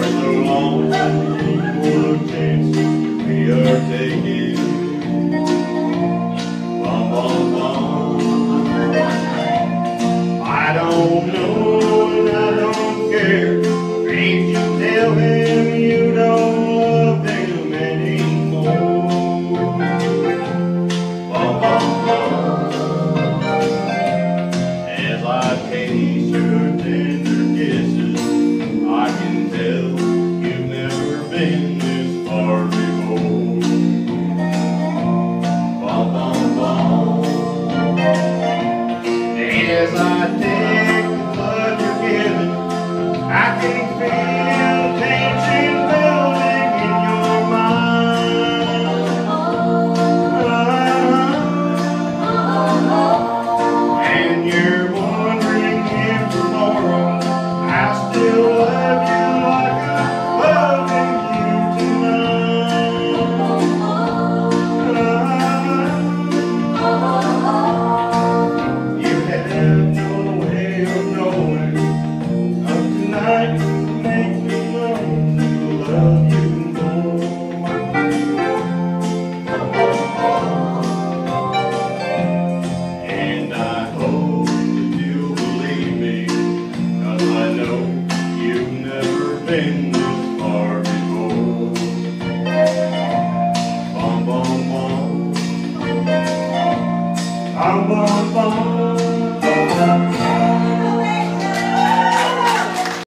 so long for the chance we are taking. Bum, bum, bum. I don't know and I don't care. Can't you tell him you don't love him anymore? Bum, bum, bum. As I taste your tender kisses, I can tell you've never been this far before. Bum, bum, bum. As I take the blood you're giving, I can't feel